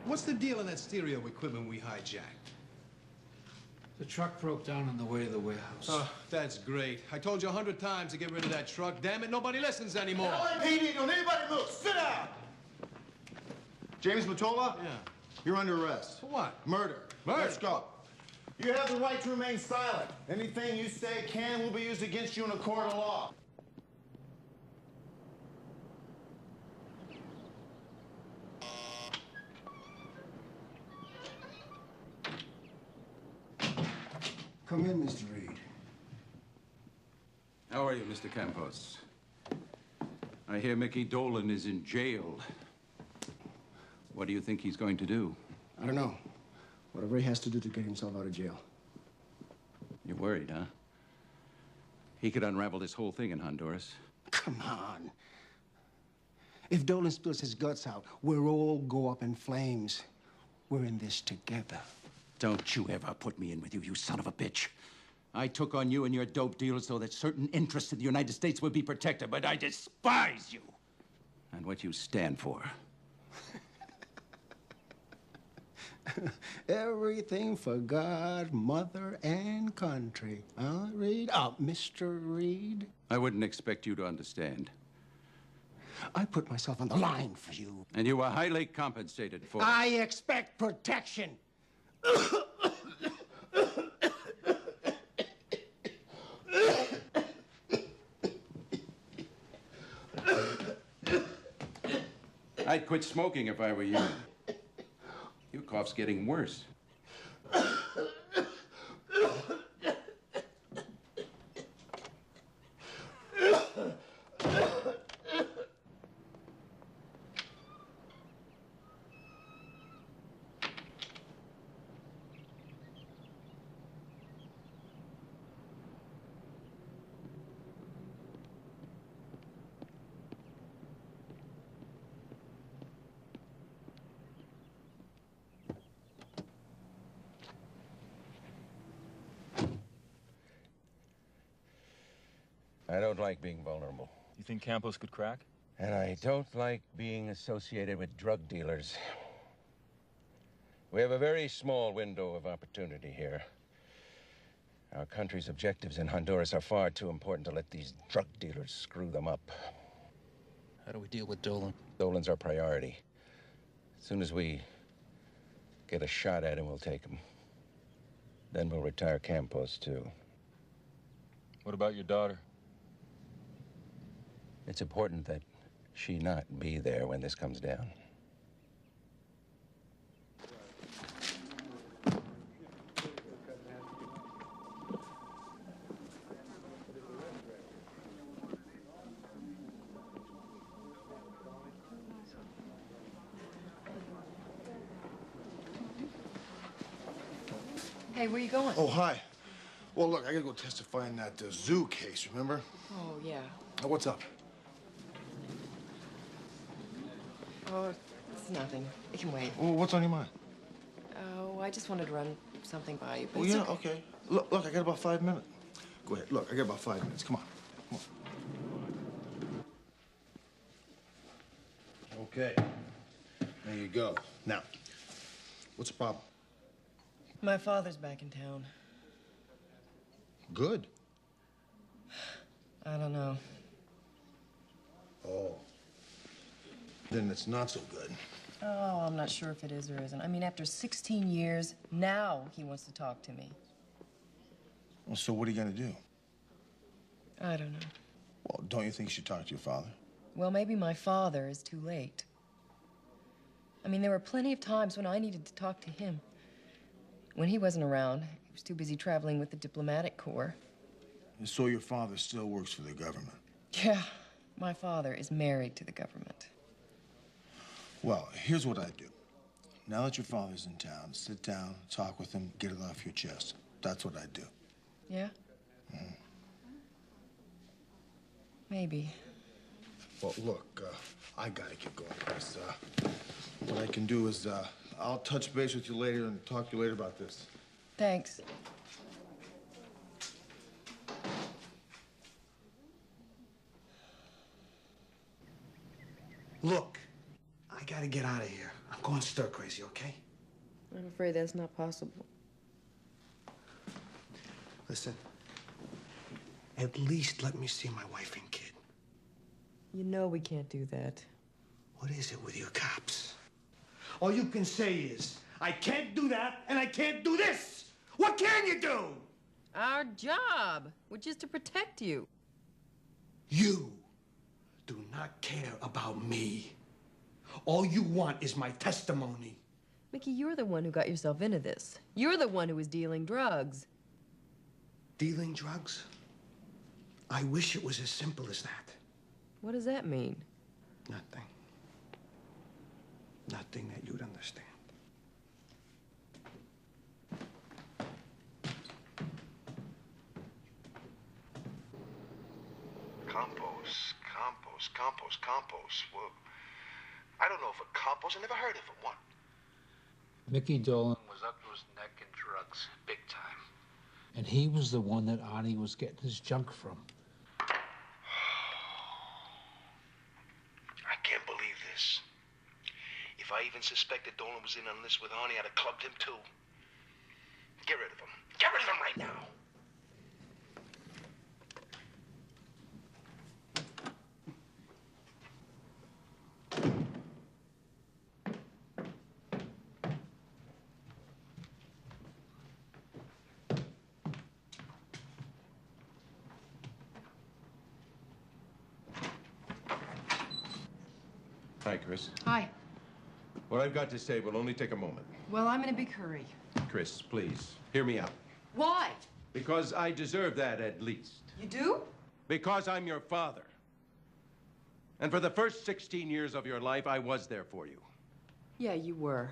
What's the deal on that stereo equipment we hijacked? The truck broke down on the way to the warehouse. Oh, that's great. I told you 100 times to get rid of that truck. Damn it, nobody listens anymore. LAPD, don't anybody move. Sit down. James Mottola? Yeah. You're under arrest. For what? Murder. Murder? Let's go. You have the right to remain silent. Anything you say can will be used against you in a court of law. Come in, Mr. Reed. How are you, Mr. Campos? I hear Mickey Dolan is in jail. What do you think he's going to do? I don't know. Whatever he has to do to get himself out of jail. You're worried, huh? He could unravel this whole thing in Honduras. Come on. If Dolan spills his guts out, we'll all go up in flames. We're in this together. Don't you ever put me in with you, you son of a bitch. I took on you and your dope deal so that certain interests in the United States would be protected, but I despise you and what you stand for. Everything for God, mother, and country. Huh, Reed? Mr. Reed? I wouldn't expect you to understand. I put myself on the line for you. And you were highly compensated for it. I expect protection. I'd quit smoking if I were you. Your cough's getting worse. I don't like being vulnerable. You think Campos could crack? And I don't like being associated with drug dealers. We have a very small window of opportunity here. Our country's objectives in Honduras are far too important to let these drug dealers screw them up. How do we deal with Dolan? Dolan's our priority. As soon as we get a shot at him, we'll take him. Then we'll retire Campos, too. What about your daughter? It's important that she not be there when this comes down. Hey, where you going? Oh, hi. Well, look, I gotta go testify in that zoo case, remember? Oh, yeah. Now, what's up? Oh, it's nothing. It can wait. Well, what's on your mind? Oh, I just wanted to run something by you. But Oh, it's yeah, okay. Look, I got about 5 minutes. Go ahead. Look, I got about 5 minutes. Come on. Come on. Okay. There you go. Now, what's the problem? My father's back in town. Good. I don't know. Oh. Then it's not so good. Oh, I'm not sure if it is or isn't. I mean, after 16 years, now he wants to talk to me. Well, so what are you gonna do? I don't know. Well, don't you think you should talk to your father? Well, maybe my father is too late. I mean, there were plenty of times when I needed to talk to him. When he wasn't around, he was too busy traveling with the diplomatic corps. And so your father still works for the government? Yeah, my father is married to the government. Well, here's what I do. Now that your father's in town, sit down, talk with him, get it off your chest. That's what I do. Yeah? Mm-hmm. Maybe. Well, look, I gotta get going, Chris. What I can do is, I'll touch base with you later and talk to you later about this. Thanks. Look, I gotta get out of here. I'm going stir crazy, okay? I'm afraid that's not possible. Listen, at least let me see my wife and kid. You know we can't do that. What is it with you cops? All you can say is, I can't do that and I can't do this. What can you do? Our job, which is to protect you. You do not care about me. All you want is my testimony. Mickey, you're the one who got yourself into this. You're the one who was dealing drugs. Dealing drugs? I wish it was as simple as that. What does that mean? Nothing. Nothing that you'd understand. Compost. Well, I don't know if a compost. I never heard of it. What? Mickey Dolan was up to his neck in drugs, big time. And he was the one that Arnie was getting his junk from. I can't believe this. If I even suspected Dolan was in on this with Arnie, I'd have clubbed him too. Get rid of him. Get rid of him right now. Hi, Chris. Hi. What I've got to say will only take a moment. Well, I'm in a big hurry. Chris, please, hear me out. Why? Because I deserve that at least. You do? Because I'm your father. And for the first 16 years of your life, I was there for you. Yeah, you were.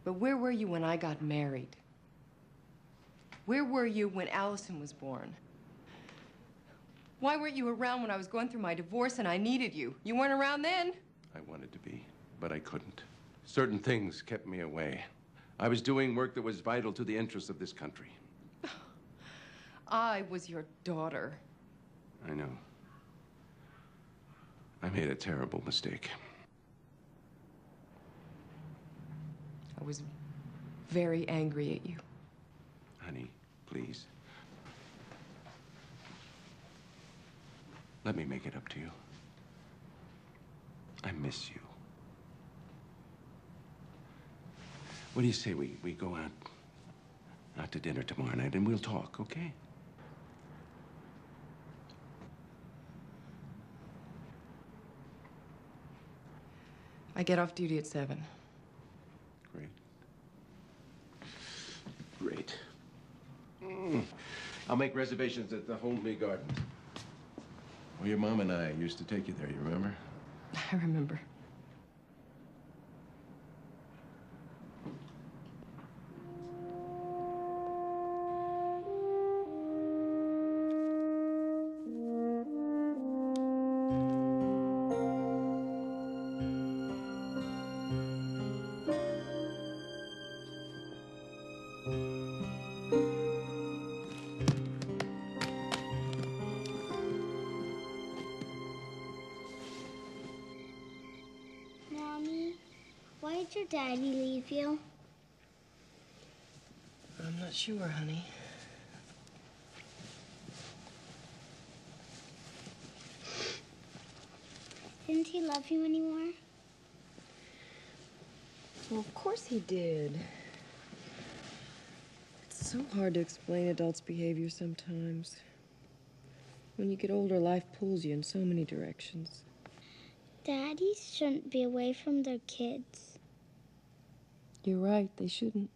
But where were you when I got married? Where were you when Allison was born? Why weren't you around when I was going through my divorce and I needed you? You weren't around then? I wanted to be, but I couldn't. Certain things kept me away. I was doing work that was vital to the interests of this country. I was your daughter. I know. I made a terrible mistake. I was very angry at you. Honey, please. Let me make it up to you. I miss you. What do you say we go out to dinner tomorrow night and we'll talk, okay? I get off duty at 7. Great. Great. I'll make reservations at the Holmby Garden. Well, your mom and I used to take you there, you remember? I remember. Mommy, why did your daddy leave you? I'm not sure, honey. Didn't he love you anymore? Well, of course he did. It's so hard to explain adults' behavior sometimes. When you get older, life pulls you in so many directions. Daddies shouldn't be away from their kids. You're right, they shouldn't.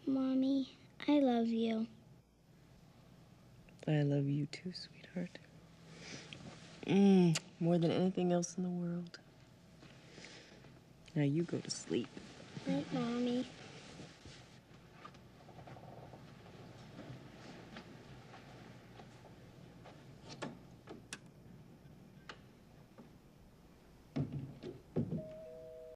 Mommy, I love you. I love you too, sweetheart. More than anything else in the world. Now you go to sleep. Night, Mommy.